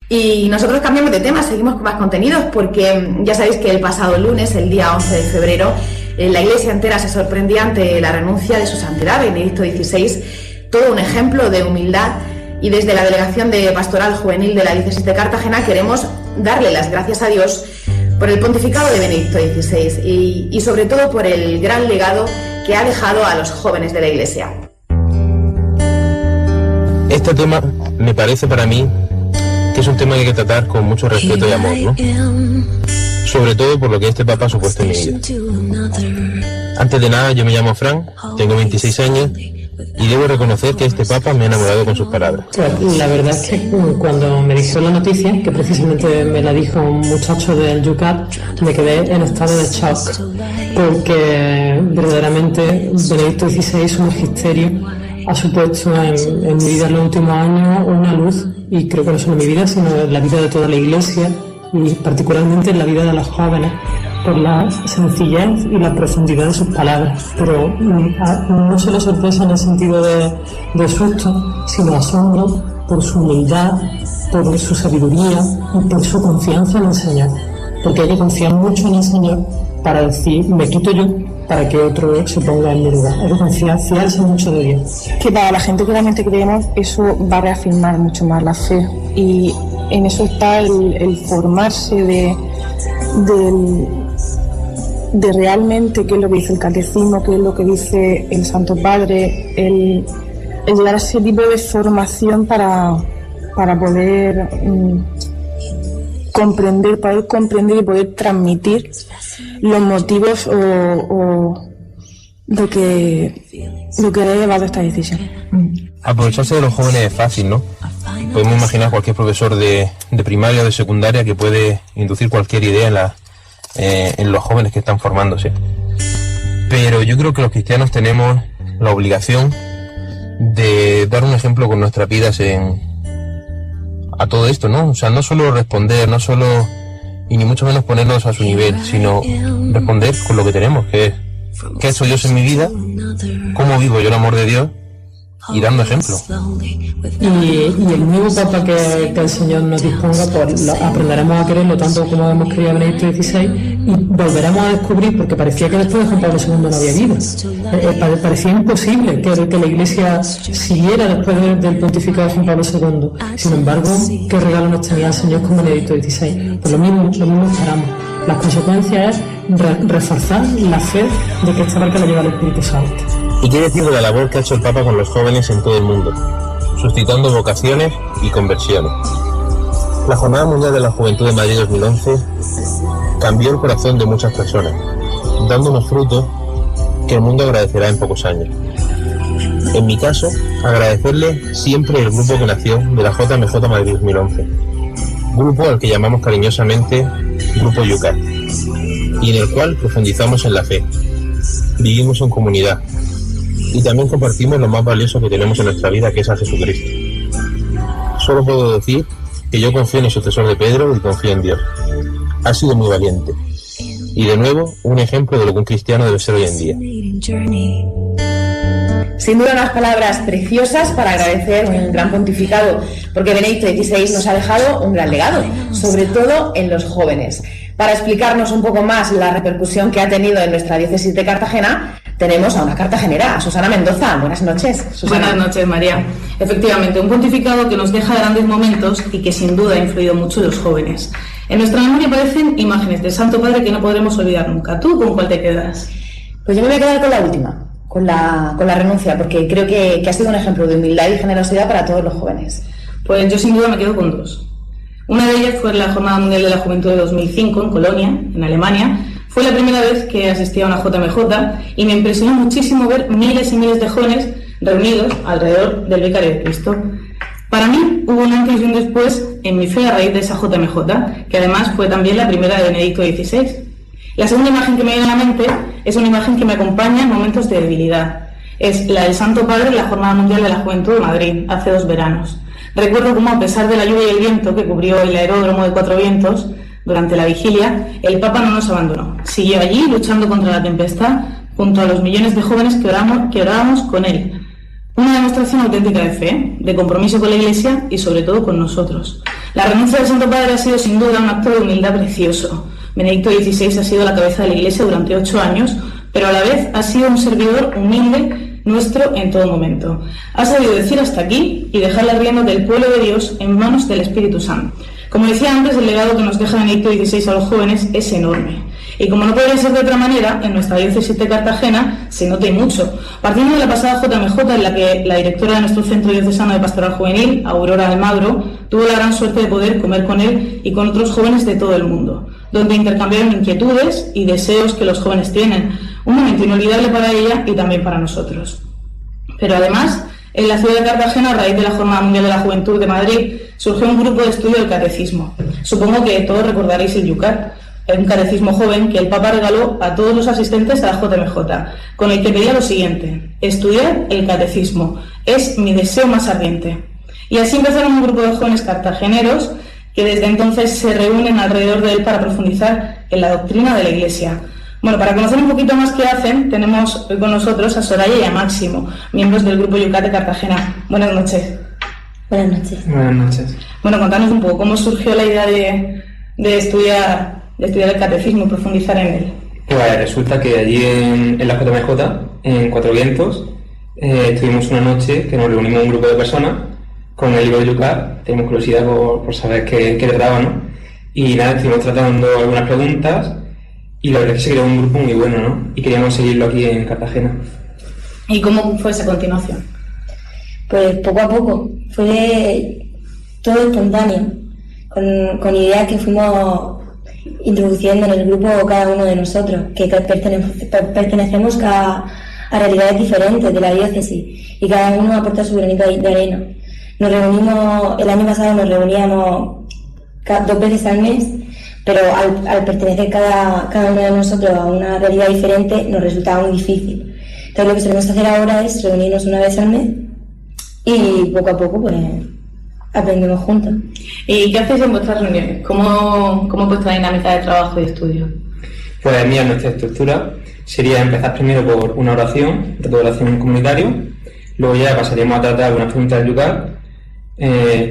Y nosotros cambiamos de tema, seguimos con más contenidos, porque ya sabéis que el pasado lunes, el día 11 de febrero, la Iglesia entera se sorprendía ante la renuncia de su santidad, Benedicto XVI, todo un ejemplo de humildad, y desde la Delegación de Pastoral Juvenil de la Diócesis de Cartagena queremos darle las gracias a Dios por el pontificado de Benedicto XVI y sobre todo por el gran legado que ha dejado a los jóvenes de la Iglesia. Este tema me parece para mí que es un tema que hay que tratar con mucho respeto y amor, ¿no? Sobre todo por lo que este Papa ha supuesto en mi vida. Antes de nada, yo me llamo Fran, tengo 26 años y debo reconocer que este Papa me ha enamorado con sus palabras. Pues la verdad es que cuando me dijeron la noticia, que precisamente me la dijo un muchacho del Yucat, me quedé en estado de shock, porque verdaderamente Benedicto XVI, su magisterio, ha supuesto en mi vida en los últimos años una luz, y creo que no solo en mi vida, sino en la vida de toda la Iglesia y particularmente en la vida de los jóvenes, por la sencillez y la profundidad de sus palabras, pero no solo sorpresa en el sentido de susto, sino asombro por su humildad, por su sabiduría y por su confianza en el Señor, porque hay que confiar mucho en el Señor para decir, me quito yo para que otro se ponga en mi lugar. Hay que fiarse mucho de Dios. Que para la gente que realmente creemos, eso va a reafirmar mucho más la fe, y en eso está el formarse de realmente qué es lo que dice el catecismo, qué es lo que dice el Santo Padre, el llegar a ese tipo de formación para poder comprender y poder transmitir los motivos o lo que ha llevado a esta decisión. Aprovecharse de los jóvenes es fácil, ¿no? Podemos imaginar cualquier profesor de primaria o de secundaria que puede inducir cualquier idea en los jóvenes que están formándose. Pero yo creo que los cristianos tenemos la obligación de dar un ejemplo con nuestras vidas a todo esto, ¿no? O sea, no solo responder, y ni mucho menos ponernos a su nivel, sino responder con lo que tenemos, que es ¿qué ha hecho Dios en mi vida? ¿Cómo vivo yo el amor de Dios? Y dando ejemplo. Y el nuevo Papa que el Señor nos disponga, pues aprenderemos a quererlo tanto como hemos querido a Benedicto XVI, y volveremos a descubrir, porque parecía que después de Juan Pablo II no había vida. Parecía imposible que la Iglesia siguiera después del pontificado de Juan Pablo II. Sin embargo, ¿qué regalo nos tenía el Señor con Benedicto XVI? Pues lo mismo esperamos. Las consecuencias es reforzar la fe de que esta barca la lleva el Espíritu Santo. ¿Y qué decir de la labor que ha hecho el Papa con los jóvenes en todo el mundo, suscitando vocaciones y conversiones? La Jornada Mundial de la Juventud de Madrid 2011 cambió el corazón de muchas personas, dando unos frutos que el mundo agradecerá en pocos años. En mi caso, agradecerle siempre el grupo que nació de la JMJ Madrid 2011, grupo al que llamamos cariñosamente Grupo Yucat, y en el cual profundizamos en la fe, vivimos en comunidad, y también compartimos lo más valioso que tenemos en nuestra vida, que es a Jesucristo. Solo puedo decir que yo confío en el sucesor de Pedro y confío en Dios. Ha sido muy valiente. Y de nuevo, un ejemplo de lo que un cristiano debe ser hoy en día. Sin duda unas palabras preciosas para agradecer un gran pontificado, porque Benedicto XVI nos ha dejado un gran legado, sobre todo en los jóvenes. Para explicarnos un poco más la repercusión que ha tenido en nuestra diócesis de Cartagena, tenemos a una cartagenera, a Susana Mendoza. Buenas noches, Susana. Buenas noches, María. Efectivamente, un pontificado que nos deja grandes momentos y que sin duda ha influido mucho en los jóvenes. En nuestra memoria aparecen imágenes del Santo Padre que no podremos olvidar nunca. ¿Tú con cuál te quedas? Pues yo me voy a quedar con la última, con la renuncia, porque creo que ha sido un ejemplo de humildad y generosidad para todos los jóvenes. Pues yo sin duda me quedo con dos. Una de ellas fue la Jornada Mundial de la Juventud de 2005 en Colonia, en Alemania. Fue la primera vez que asistí a una JMJ y me impresionó muchísimo ver miles y miles de jóvenes reunidos alrededor del Vicario de Cristo. Para mí hubo un antes y un después en mi fe a raíz de esa JMJ, que además fue también la primera de Benedicto XVI. La segunda imagen que me viene a la mente es una imagen que me acompaña en momentos de debilidad. Es la del Santo Padre en la Jornada Mundial de la Juventud de Madrid, hace 2 veranos. Recuerdo cómo, a pesar de la lluvia y el viento que cubrió el aeródromo de Cuatro Vientos durante la vigilia, el Papa no nos abandonó. Siguió allí luchando contra la tempestad junto a los millones de jóvenes que orábamos con él. Una demostración auténtica de fe, de compromiso con la Iglesia y sobre todo con nosotros. La renuncia del Santo Padre ha sido sin duda un acto de humildad precioso. Benedicto XVI ha sido la cabeza de la Iglesia durante 8 años, pero a la vez ha sido un servidor humilde nuestro en todo momento. Ha sabido decir hasta aquí y dejar las riendas del pueblo de Dios en manos del Espíritu Santo. Como decía antes, el legado que nos deja Benedicto XVI a los jóvenes es enorme. Y como no podría ser de otra manera, en nuestra diócesis de Cartagena se nota y mucho. Partiendo de la pasada JMJ, en la que la directora de nuestro Centro Diocesano de Pastoral Juvenil, Aurora Almagro, tuvo la gran suerte de poder comer con él y con otros jóvenes de todo el mundo, donde intercambiaron inquietudes y deseos que los jóvenes tienen. Un momento inolvidable para ella y también para nosotros. Pero además, en la ciudad de Cartagena, a raíz de la Jornada Mundial de la Juventud de Madrid, surgió un grupo de estudio del catecismo. Supongo que todos recordaréis el Yucat, un catecismo joven que el Papa regaló a todos los asistentes a la JMJ, con el que pedía lo siguiente: estudiar el catecismo, es mi deseo más ardiente. Y así empezaron un grupo de jóvenes cartageneros que desde entonces se reúnen alrededor de él para profundizar en la doctrina de la Iglesia. Bueno, para conocer un poquito más qué hacen, tenemos hoy con nosotros a Soraya y a Máximo, miembros del grupo Yucat de Cartagena. Buenas noches. Buenas noches. Buenas noches. Bueno, contanos un poco cómo surgió la idea de estudiar el catecismo y profundizar en él. Pues resulta que allí en la JMJ, en Cuatro Vientos, estuvimos una noche que nos reunimos un grupo de personas con el libro de Yucat. Teníamos curiosidad por saber qué le daba, ¿no? Y nada, estuvimos tratando algunas preguntas y la verdad es que se creó un grupo muy bueno, ¿no? Y queríamos seguirlo aquí en Cartagena. ¿Y cómo fue esa continuación? Pues poco a poco, fue todo espontáneo, con ideas que fuimos introduciendo en el grupo cada uno de nosotros, que pertenecemos a realidades diferentes de la diócesis y cada uno aporta su granito de arena. Nos reunimos, el año pasado nos reuníamos 2 veces al mes, pero al pertenecer cada uno de nosotros a una realidad diferente nos resultaba muy difícil. Entonces lo que solemos hacer ahora es reunirnos una vez al mes y poco a poco pues aprendemos juntos. ¿Y qué hacéis en vuestras reuniones? ¿Cómo es vuestra dinámica de trabajo y estudio? Pues mira, nuestra estructura sería empezar primero por una oración, de oración comunitario, luego ya pasaríamos a tratar unas preguntas del Yucat.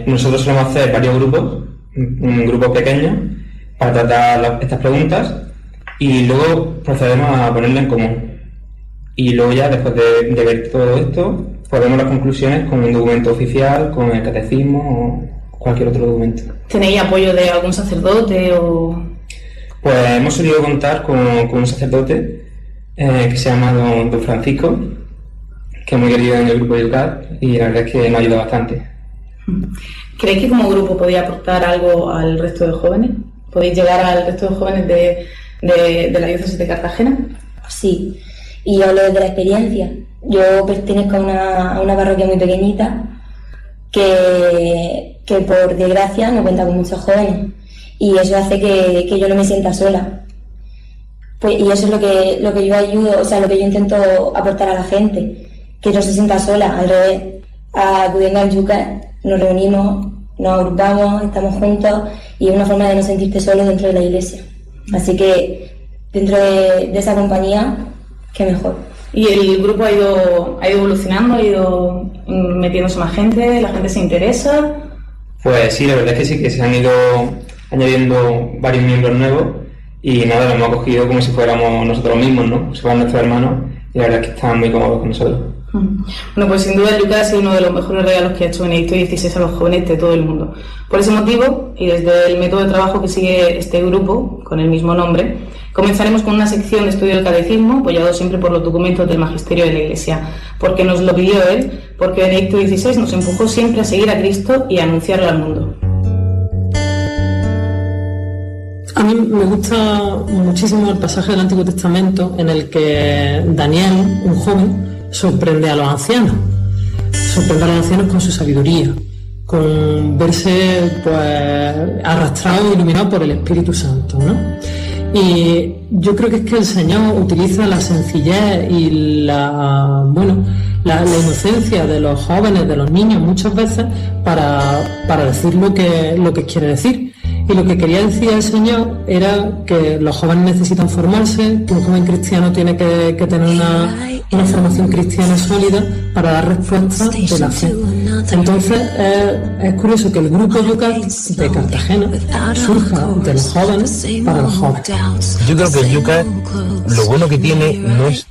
Nosotros solemos hacer varios grupos, un grupo pequeño, para tratar estas preguntas y luego procedemos a ponerla en común. Y luego ya, después de ver todo esto, pues vemos las conclusiones con un documento oficial, con el catecismo o cualquier otro documento. ¿Tenéis apoyo de algún sacerdote o...? Pues hemos solido contar con un sacerdote que se llama don Francisco, que es muy querido en el grupo de Yucat y la verdad es que nos ayuda bastante. ¿Creéis que como grupo podéis aportar algo al resto de jóvenes? ¿Podéis llegar al resto de jóvenes de la diócesis de Cartagena? Sí, y yo hablo desde la experiencia. Yo pertenezco a una parroquia muy pequeñita que por desgracia no cuenta con muchos jóvenes y eso hace que yo no me sienta sola. Pues, y eso es lo que yo ayudo, o sea, lo que yo intento aportar a la gente, que no se sienta sola, al revés. Acudiendo al Yucat nos reunimos, nos agrupamos, estamos juntos y es una forma de no sentirte solo dentro de la iglesia. Así que dentro de esa compañía, qué mejor. ¿Y el grupo ha ido evolucionando, ha ido metiéndose más gente, la gente se interesa? Pues sí, la verdad es que sí, que se han ido añadiendo varios miembros nuevos y nada, lo hemos acogido como si fuéramos nosotros mismos, ¿no? Como si fueran nuestros hermanos y la verdad es que están muy cómodos con nosotros. Bueno, pues sin duda el Yucat ha sido uno de los mejores regalos que ha hecho Benedicto XVI a los jóvenes de todo el mundo. Por ese motivo, y desde el método de trabajo que sigue este grupo, con el mismo nombre, comenzaremos con una sección de estudio del catecismo, apoyado siempre por los documentos del magisterio de la Iglesia, porque nos lo pidió él, porque Benedicto XVI nos empujó siempre a seguir a Cristo y a anunciarlo al mundo. A mí me gusta muchísimo el pasaje del Antiguo Testamento en el que Daniel, un joven, sorprende a los ancianos con su sabiduría, con verse pues arrastrado e iluminado por el Espíritu Santo, ¿no? Y yo creo que es que el Señor utiliza la sencillez y la inocencia de los jóvenes, de los niños muchas veces para decir lo que quiere decir. Y lo que quería decir el Señor era que los jóvenes necesitan formarse, que un joven cristiano tiene que tener una formación cristiana sólida para dar respuesta de la fe. Entonces es curioso que el grupo Yucat de Cartagena surja de los jóvenes para los jóvenes. Yo creo que el Yucat, lo bueno que tiene no es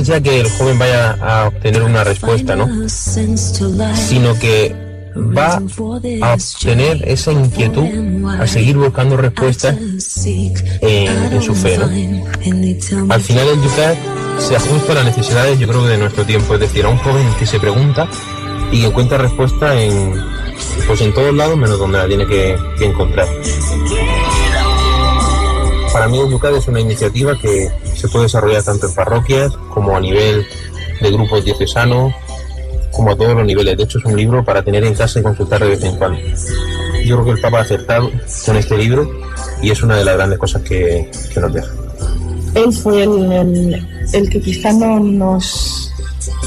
ya que el joven vaya a obtener una respuesta, ¿no? Sino que va a obtener esa inquietud a seguir buscando respuestas en su fe, ¿no? Al final el Yucat se ajusta a las necesidades, yo creo, de nuestro tiempo, es decir, a un joven que se pregunta y que encuentra respuesta en todos lados menos donde la tiene que encontrar. Para mí el Yucat es una iniciativa que se puede desarrollar tanto en parroquias como a nivel de grupos diocesanos, como a todos los niveles. De hecho, es un libro para tener en casa y consultar de vez en cuando. Yo creo que el Papa ha acertado con este libro y es una de las grandes cosas que nos deja. Él fue el que quizás nos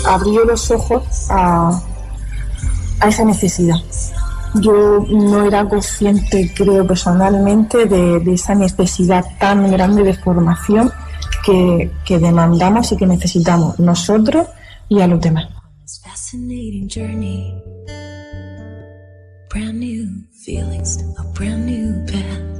abrió los ojos a esa necesidad. Yo no era consciente, creo personalmente, de esa necesidad tan grande de formación que demandamos y que necesitamos nosotros y a los demás. Fascinating journey, brand new feelings, a brand new path.